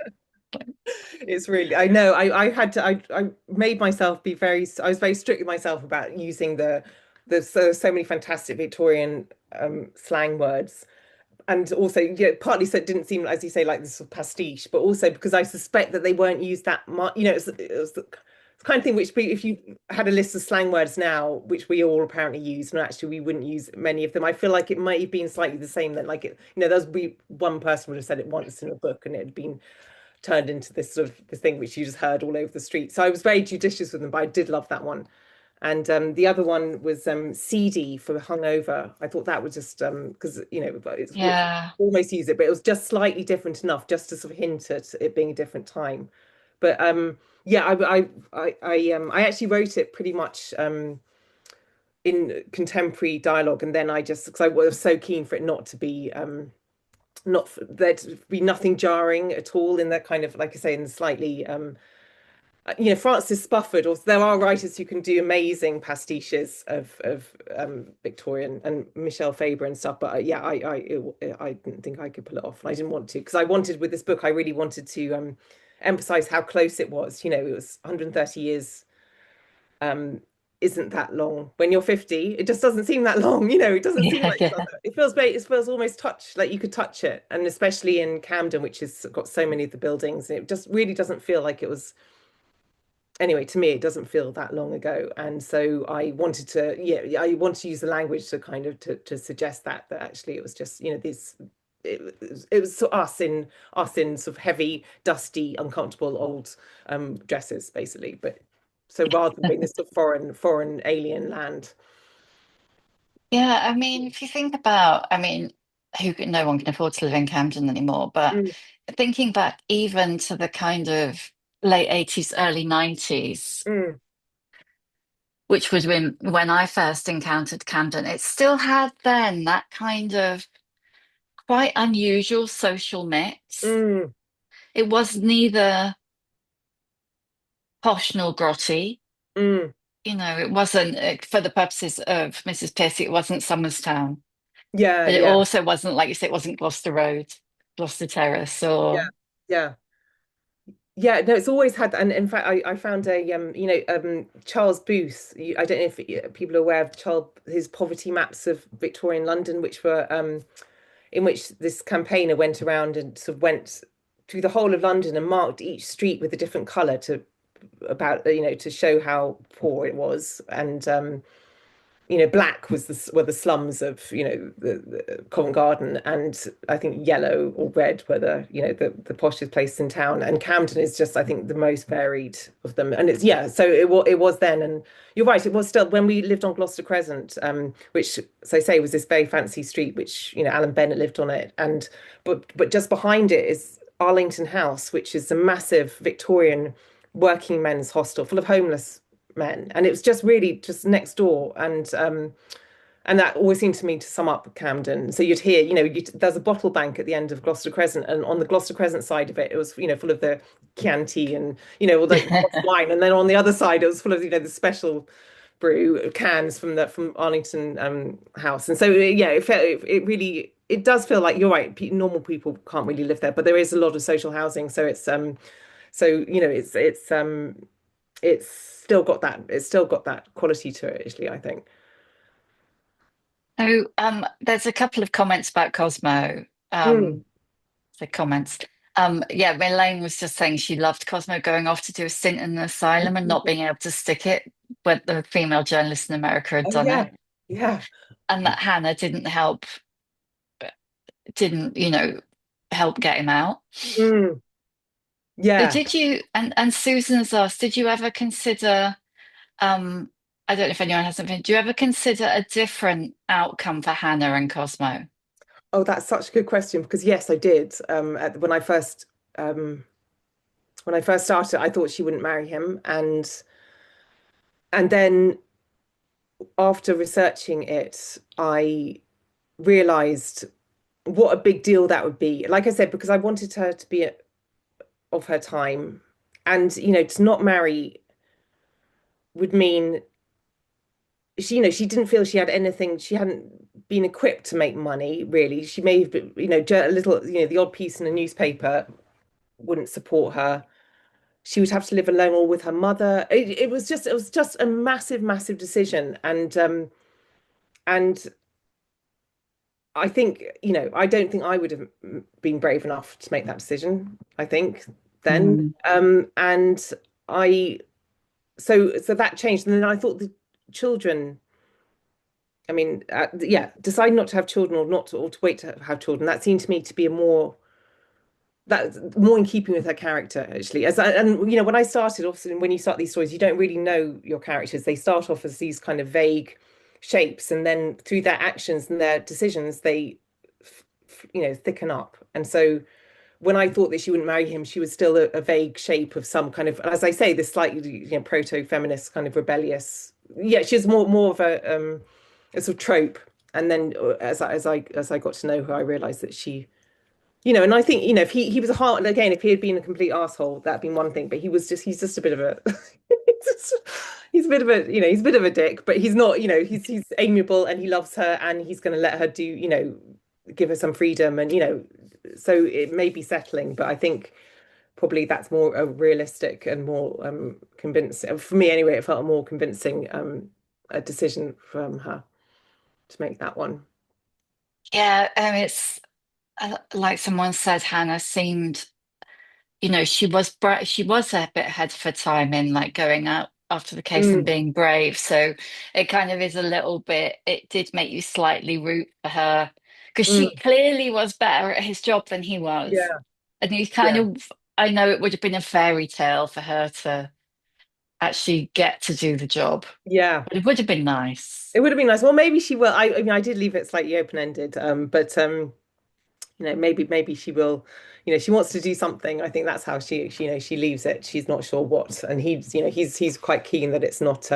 It's really, I know, I had to, I made myself be very, I was very strict with myself about using so many fantastic Victorian slang words. And also, yeah, partly so it didn't seem, as you say, like this sort of pastiche, but also because I suspect that they weren't used that much. It was the kind of thing which, if you had a list of slang words now, which we all apparently use, and actually we wouldn't use many of them. I feel like it might have been slightly the same then. Like there's be one person would have said it once in a book, and it had been turned into this sort of this thing which you just heard all over the street. So I was very judicious with them, but I did love that one. And the other one was seedy for hungover. I thought that was just because we Yeah. almost use it, but it was just slightly different enough just to sort of hint at it being a different time. But yeah, I actually wrote it pretty much in contemporary dialogue, and then I just because I was so keen for it not to be not for, there to be nothing jarring at all in that kind of like I say in the slightly Francis Spufford, or there are writers who can do amazing pastiches of Victorian and Michelle Faber and stuff. But yeah, I didn't think I could pull it off, and I didn't want to because I wanted with this book, I really wanted to emphasize how close it was. It was 130 years. Um, isn't that long when you're 50? It just doesn't seem that long. It doesn't seem Yeah, like yeah. it feels almost touch like you could touch it, and especially in Camden, which has got so many of the buildings, it just really doesn't feel like it was anyway, to me, it doesn't feel that long ago. And so I wanted to, yeah, I wanted to use the language to kind of to suggest that actually it was just, this it was sort of us in sort of heavy, dusty, uncomfortable old dresses, basically. But so rather than being this sort of foreign alien land. Yeah, I mean, if you think about, I mean, no one can afford to live in Camden anymore, but Mm, thinking back even to the kind of late 80s, early 90s, mm, which was when I first encountered Camden, it still had then that kind of quite unusual social mix. mm, It was neither posh nor grotty. mm. It wasn't, for the purposes of Mrs Pearcey, it wasn't Town, Yeah, but it yeah, also wasn't, like you said, it wasn't Gloucester Road, Gloucester Terrace, yeah, or yeah. Yeah, no, it's always had, and in fact, I found Charles Booth. I don't know if people are aware of Charles his poverty maps of Victorian London, which were in which this campaigner went around and sort of went through the whole of London and marked each street with a different colour to show how poor it was, and black was were the slums of the Covent Garden, and I think yellow or red were the poshest place in town. And Camden is just I think the most varied of them. And it's yeah, so it was then, and you're right, it was still when we lived on Gloucester Crescent, which as I say was this very fancy street, which Alan Bennett lived on it, and but just behind it is Arlington House, which is a massive Victorian working men's hostel full of homeless men, and it was just really just next door, and that always seemed to me to sum up Camden. So you'd hear, there's a bottle bank at the end of Gloucester Crescent, and on the Gloucester Crescent side of it, it was, full of the Chianti and, all the wine, and then on the other side, it was full of, the special brew cans from Arlington House, and so yeah, it really it does feel like you're right. Normal people can't really live there, but there is a lot of social housing, so it's still got that quality to it, actually, I think. so there's a couple of comments about Cosmo. Mm. The comments. Yeah, Elaine was just saying she loved Cosmo going off to do a stint in an asylum and not being able to stick it, when the female journalist in America had Oh done yeah, it, yeah. and that Hannah didn't, help get him out. Mm. So Yeah. did you, and Susan has asked, did you ever consider, I don't know if anyone hasn't been, do you ever consider a different outcome for Hannah and Cosmo? Oh, that's such a good question because yes, I did. Um, when I first started, I thought she wouldn't marry him, and then after researching it, I realized what a big deal that would be. Like I said, because I wanted her to be of her time, and to not marry would mean she didn't feel she had anything. She hadn't been equipped to make money, really. She may have been, a little, the odd piece in a newspaper wouldn't support her. She would have to live alone or with her mother. It was just a massive, massive decision. And I think, I don't think I would have been brave enough to make that decision, I think then. Mm. And I so that changed. And then I thought the children, I mean, yeah, deciding not to have children or not to, or to wait to have children, that seemed to me to be a that's more in keeping with her character, actually. And when I started, obviously, when you start these stories, you don't really know your characters. They start off as these kind of vague shapes, and then through their actions and their decisions, they, thicken up. And so when I thought that she wouldn't marry him, she was still a vague shape of some kind of, as I say, this slightly, proto-feminist kind of rebellious. Yeah, she was more of a sort of trope. And then as I got to know her, I realized that and I think, if he was a heart again, if he had been a complete asshole, that'd been one thing. But he's just a bit of a he's a bit of a he's a bit of a dick, but he's not, he's amiable and he loves her and he's gonna let her do, give her some freedom and so it may be settling, but I think probably that's more a realistic and more convincing for me anyway. It felt a more convincing a decision from her to make that one. Yeah, it's like someone said, Hannah seemed, she was a bit ahead of her time in like going out after the case and Mm, being brave. So it kind of is a little bit, it did make you slightly root for her because she mm, clearly was better at his job than he was. yeah, And you kind yeah, of, I know it would have been a fairy tale for her to actually get to do the job, yeah. but it would have been nice. It would have been nice. Well, maybe she will. I mean, I did leave it slightly open-ended, but maybe she will. She wants to do something. I think that's how she leaves it. She's not sure what, and he's quite keen that it's not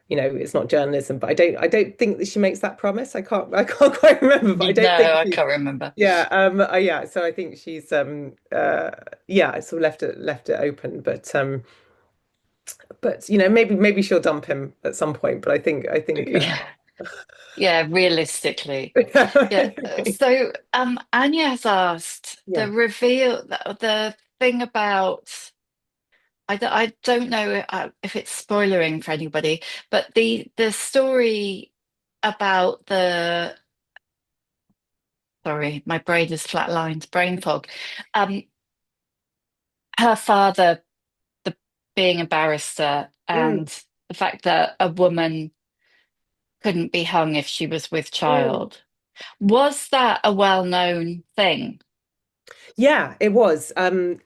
it's not journalism. But I don't think that she makes that promise. I can't quite remember, but I No, don't think I she. can't remember. Yeah, yeah. So I think she's yeah, sort of left it open, but maybe she'll dump him at some point. But I think Yeah, yeah, realistically. Yeah. yeah. So, Anya has asked Yeah. the thing about, I don't know if it's spoilering for anybody, but the story about sorry, my brain is flatlined, brain fog. Um, her father, the being a barrister, Mm, and the fact that a woman couldn't be hung if she was with mm. child. Was that a well-known thing? Yeah, it was. And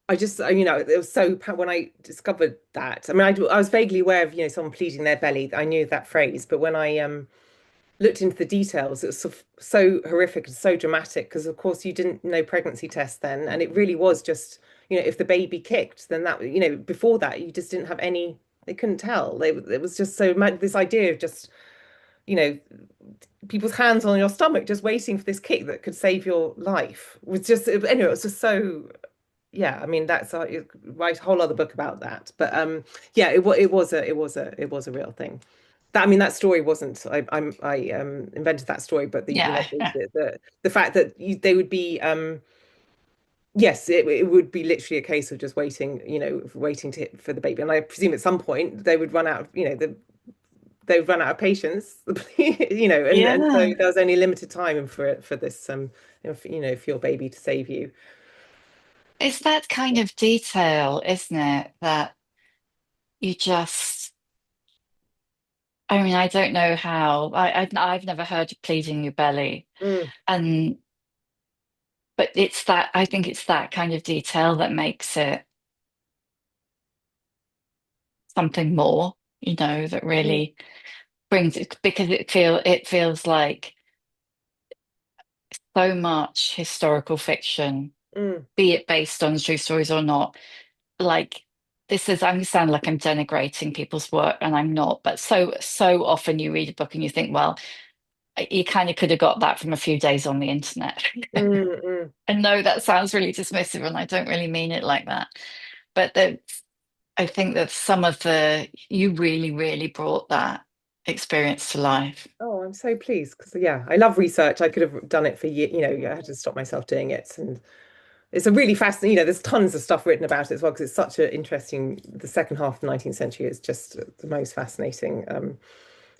I just, it was when I discovered that. I mean, I was vaguely aware of, someone pleading their belly. I knew that phrase, but when I looked into the details, it was so horrific and so dramatic because, of course, you didn't know pregnancy tests then, and it really was just, if the baby kicked, then that, before that, you just didn't have any. They couldn't tell. It was just so mad. This idea of just, you know, people's hands on your stomach, just waiting for this kick that could save your life was just anyway. It was just so yeah. I mean, that's write a whole other book about that. But yeah, it was a real thing. That I mean, that story wasn't. I invented that story, but the Yeah. the fact that they would be yes, it would be literally a case of just waiting, waiting for the baby. And I presume at some point they would run out of, they would run out of patience, and so Yeah. there was only limited time for this, for your baby to save you. It's that kind of detail, isn't it? That you just, I mean, I don't know how. I've never heard of pleading your belly. Mm, And, but I think it's that kind of detail that makes it something more, that mm, really brings it because it feels like so much historical fiction, Mm, be it based on true stories or not. Like, this is, I sound like I'm denigrating people's work, and I'm not, but so often you read a book and you think, well, you kind of could have got that from a few days on the internet. mm, mm. And no, that sounds really dismissive, and I don't really mean it like that. But I think that some of you really brought that experience to life. Oh, I'm so pleased because yeah, I love research. I could have done it for years, I had to stop myself doing it. And it's a really fascinating, there's tons of stuff written about it as well because it's such an interesting, the second half of the 19th century is just the most fascinating,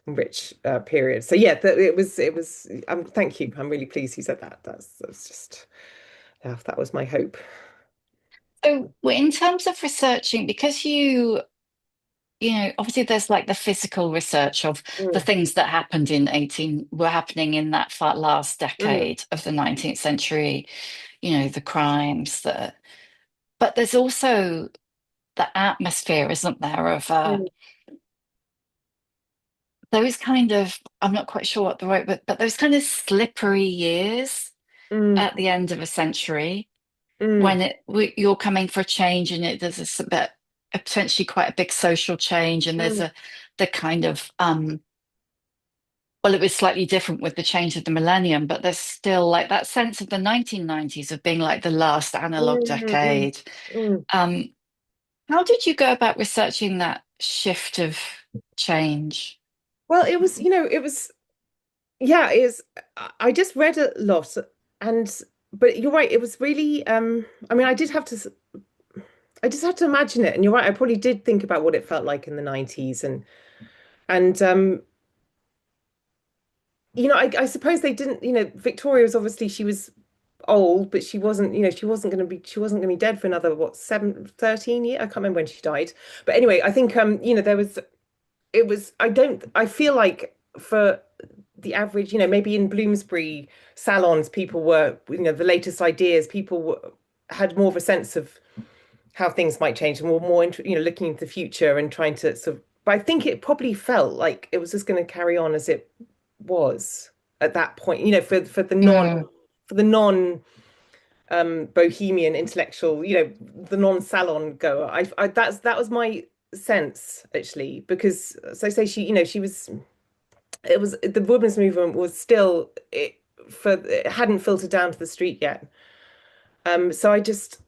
rich period. So yeah, thank you. I'm really pleased you said that. That's just, yeah, that was my hope. So, well, in terms of researching, because obviously there's like the physical research of the Mm, things that happened in 18 were happening in that far last mm, decade of the 19th century, the crimes that, but there's also the atmosphere, isn't there, of mm, those kind of, I'm not quite sure what the right, but those kind of slippery years mm, at the end of a century mm, when you're coming for a change and there's a bit, potentially quite a big social change, and there's mm, the kind of well, it was slightly different with the change of the millennium, but there's still like that sense of the 1990s of being like the last analog mm, mm, decade. mm. Um, how did you go about researching that shift of change? Well, yeah, I just read a lot and but you're right, it was really I mean I just had to imagine it and you're right, I probably did think about what it felt like in the 90s and I suppose they didn't, Victoria was obviously she was old, but she wasn't gonna be dead for another what 13 years. I can't remember when she died. But anyway, I think there was it was I feel like for the average, maybe in Bloomsbury salons, people were, the latest ideas, had more of a sense of how things might change and were more, looking into the future and trying to sort of, but I think it probably felt like it was just going to carry on as it was at that point, Mm, for the non bohemian intellectual, the non-salon goer. That was my sense actually, because so say she, she was it was the women's movement was still it hadn't filtered down to the street yet. So I just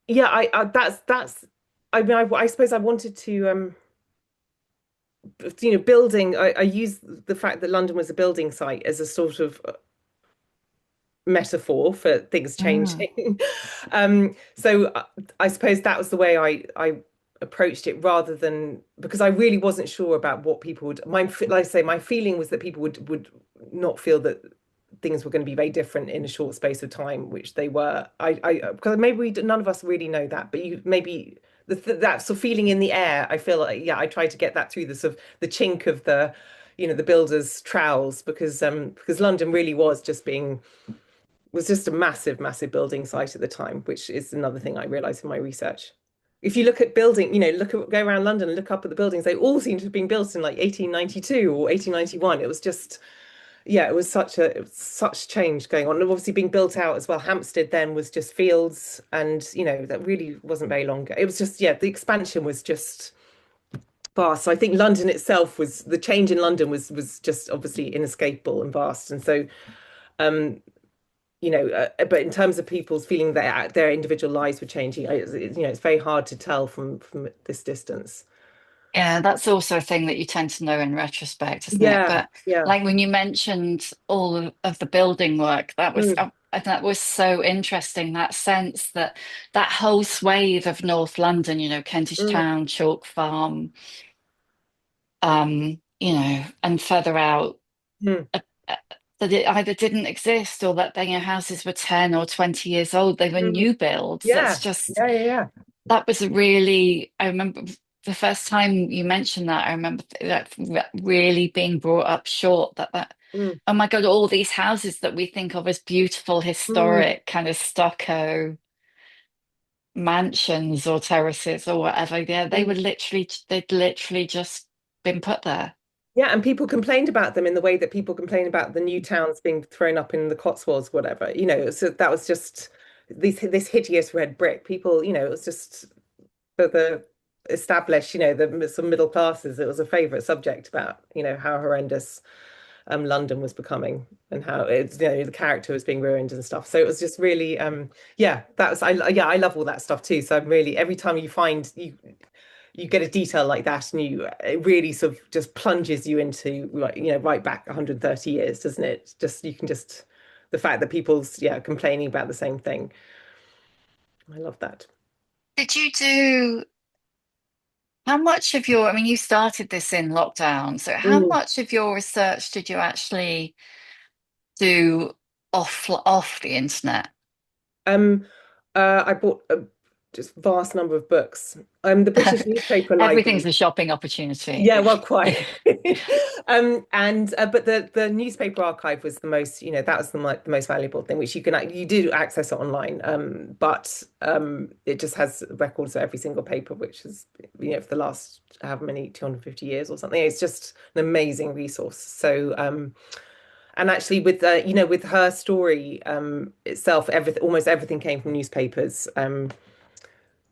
yeah, that's I mean I suppose I wanted to building I use the fact that London was a building site as a sort of metaphor for things mm, changing. So I suppose that was the way I approached it rather than because I really wasn't sure about what people would like I say my feeling was that people would not feel that things were going to be very different in a short space of time, which they were. I because maybe none of us really know that, but you maybe that sort of feeling in the air. I feel like yeah, I tried to get that through the sort of the chink of the the builder's trowels because London really was just a massive building site at the time, which is another thing I realized in my research. If you look at building, go around London and look up at the buildings, they all seem to have been built in like 1892 or 1891. It was just, yeah, it was such change going on. And obviously being built out as well. Hampstead then was just fields and, that really wasn't very long ago. It was just, yeah, the expansion was just vast. So I think London itself the change in London was just obviously inescapable and vast. And so, um, but in terms of people's feeling that their individual lives were changing, it's very hard to tell from this distance. yeah, that's also a thing that you tend to know in retrospect, isn't it? Yeah, But yeah. like when you mentioned all of the building work, Mm, that was so interesting. That sense that that whole swathe of North London, Kentish mm, Town, Chalk Farm, and further out, mm, uh, uh, that it either didn't exist or that houses were 10 or 20 years old. They were mm. new builds. Yeah, yeah, yeah, yeah. That was a really, I remember the first time you mentioned that, I remember that really being brought up short Mm, oh my God, all these houses that we think of as beautiful, mm, historic, kind of stucco mansions or terraces or whatever. Yeah, mm. they'd literally just been put there. Yeah, and people complained about them in the way that people complain about the new towns being thrown up in the Cotswolds, whatever. So that was just this hideous red brick. People, it was just for the established, some middle classes. It was a favorite subject about, how horrendous London was becoming and how the character was being ruined and stuff. So it was just really, yeah, I love all that stuff too. So I'm really every time you get a detail like that and it really sort of just plunges you into like right back 130 years, doesn't it? Just you can just the fact that people's complaining about the same thing. I love that. Did you do how much of your, I mean, you started this in lockdown, so how Mm. much of your research did you actually do off the internet? Um, I bought a just vast number of books. The British Newspaper Everything's Library. a shopping opportunity. Yeah, well, quite. And but the newspaper archive was the most, that was the most valuable thing, which you do access it online. But it just has records of every single paper, which is, for the last however many 250 years or something. It's just an amazing resource. So and actually with with her story itself, everything almost everything came from newspapers.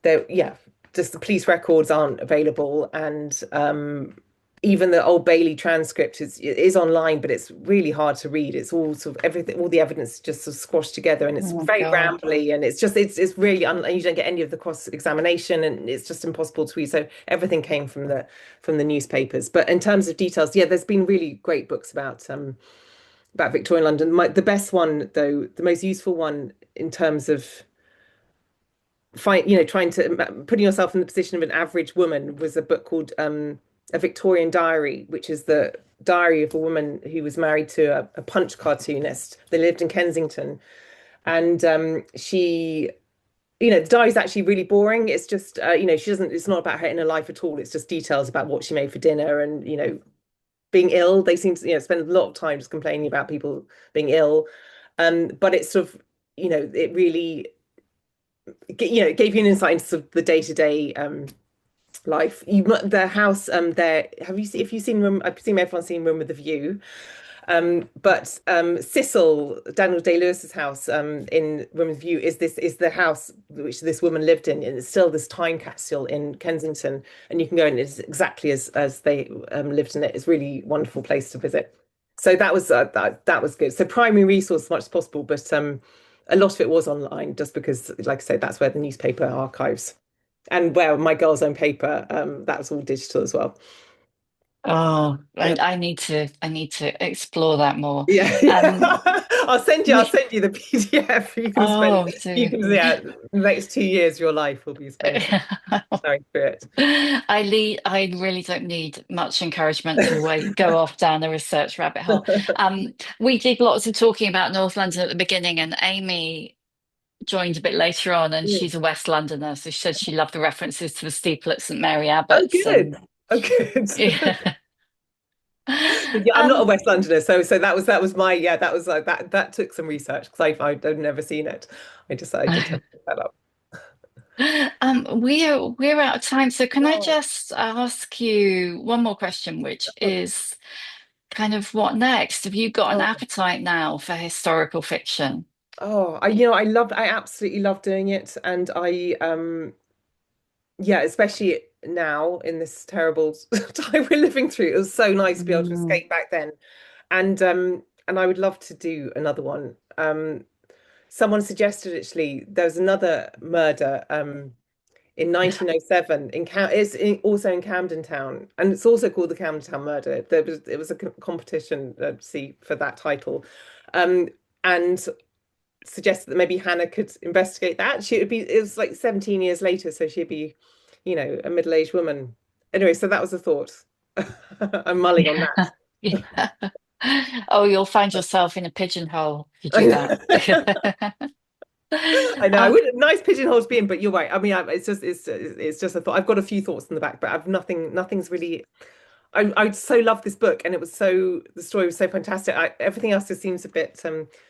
There, yeah, just the police records aren't available, and even the Old Bailey transcript is online, but it's really hard to read. It's all sort of everything, all the evidence just sort of squashed together, and it's Oh very God. rambly, and it's really you don't get any of the cross examination, and it's just impossible to read. So everything came from the newspapers. But in terms of details, yeah, there's been really great books about Victorian London. The best one, though, the most useful one in terms of trying to putting yourself in the position of an average woman was a book called A Victorian Diary, which is the diary of a woman who was married to a Punch cartoonist. They lived in Kensington, and the diary's actually really boring. It's just, she doesn't. It's not about her inner life at all. It's just details about what she made for dinner and being ill. They seem to spend a lot of time just complaining about people being ill, but it's sort of it really it gave you an insight into sort of the day-to-day life. The house there. If you've seen Room? I presume everyone's seen Room with a View. But Cecil, Daniel Day-Lewis's house in Room with a View is the house which this woman lived in, and it's still this time capsule in Kensington, and you can go in. It's exactly as they lived in it. It's a really wonderful place to visit. So that was good. So primary resource as much as possible, but a lot of it was online, just because, like I say, that's where the newspaper archives and where my girl's own paper, that was all digital as well. Oh, Yeah. I need to explore that more. Yeah, Um, yeah. I'll we, send you the PDF. oh, You do. can, yeah, the next 2 years of your life will be spent going through it. I really don't need much encouragement to go off down the research rabbit hole. We did lots of talking about North London at the beginning, and Amy joined a bit later on, and Mm. she's a West Londoner, so she said she loved the references to the steeple at St Mary Oh, Abbots, good. and Oh, good. yeah. Yeah, I'm not a Um, West Londoner, so that was my that was like that took some research because I've never seen it. I just had to look that up. we're out of time, so can I Oh, just ask you one more question, which of course. is kind of what next? Have you got an Oh, appetite now for historical fiction? I absolutely love doing it, and yeah, especially now in this terrible time we're living through. It was so nice to be able to Mm. escape back then, and I would love to do another one. Someone suggested actually there was another murder in 1907 also in Camden Town, and it's also called the Camden Town Murder. It was a competition see for that title, um, and suggested that maybe Hannah could investigate that. It was like 17 years later, so she'd be, a middle-aged woman. Anyway, so that was a thought. I'm mulling on Yeah. Yeah. Oh, you'll find yourself in a pigeonhole if you do that. that. I know. I Um, would nice pigeonhole to be in, but you're right. I mean, it's just a thought. I've got a few thoughts in the back, but I've nothing's really. I so love this book, and the story was so fantastic. Everything else just seems a bit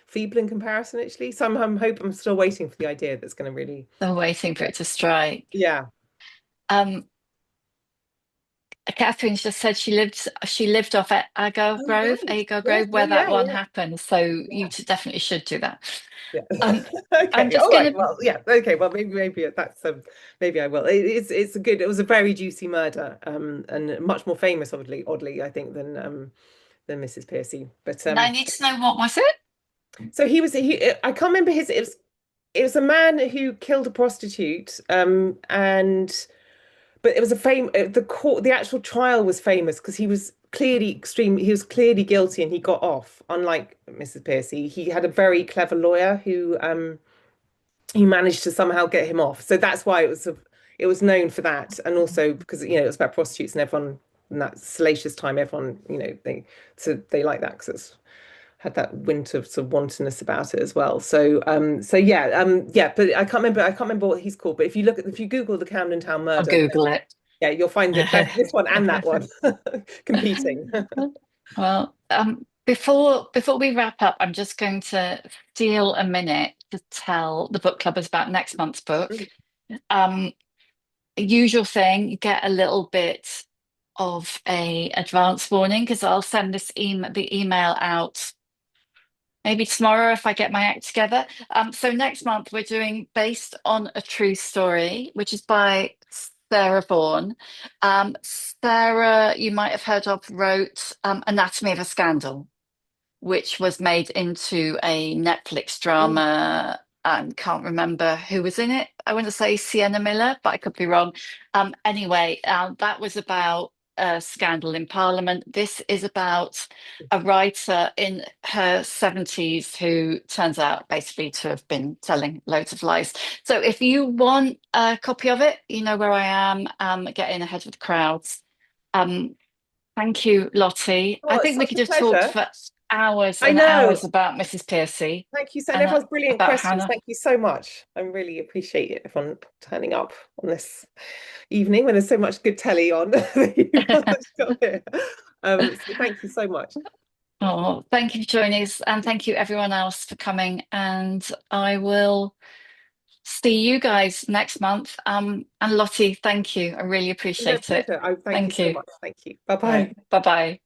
feeble in comparison, actually. So I'm still waiting for the idea that's going to really. still waiting for it to strike. Yeah. Um, Catherine's just said she lived off at Oh, right. Agar Yes. Grove, Oh, where that yeah. one Yeah. happened. So you Yeah. definitely should do that. Yeah. Um, I'm Okay. just All right. gonna Well, yeah. Okay. Well, maybe that's maybe I will. It's a good. It was a very juicy murder. And much more famous, oddly, I think, than Mrs. Pearcey. But I need to know what was it? so I can't remember his. It was a man who killed a prostitute. And but it was a the actual trial was famous because he was clearly guilty and he got off. Unlike Mrs. Pearcey, he had a very clever lawyer who managed to somehow get him off. So that's why it was known for that, and also because it was about prostitutes and everyone in that salacious time, everyone they like that because it's had that wint of sort of wantonness about it as well. So yeah, but I can't remember what he's called. But if you Google the Camden Town I'll murder, Google it. yeah, you'll find it both this one and that one competing. Well, before we wrap up, I'm just going to steal a minute to tell the book clubbers about next month's book. Um, Usual thing, you get a little bit of a advance warning because I'll send the email out maybe tomorrow if I get my act together. So next month we're doing Based on a True Story, which is by Sarah Vaughan. Sarah, you might have heard of, wrote Anatomy of a Scandal, which was made into a Netflix Mm. drama. Can't remember who was in it. I want to say Sienna Miller, but I could be wrong. Anyway, that was about a scandal in Parliament. This is about a writer in her 70s who turns out basically to have been telling loads of lies. So if you want a copy of it, you know where I am. Get in ahead of the crowds. Um, Thank you, Lottie. I Oh, it's think we such could a have talked pleasure. for hours I and know. hours about Mrs. Pearcey Thank you, so and and everyone's brilliant about questions. Hannah. Thank you so much. I really appreciate it, everyone turning up on this evening when there's so much good telly on that you guys got here. So thank you so much. Oh, thank you for joining us, and thank you everyone else for coming. And I will see you guys next month. And Lottie, thank you. I really No appreciate it. pleasure. I thank you Thank so you. much. Thank you. Bye All right. bye. Bye bye.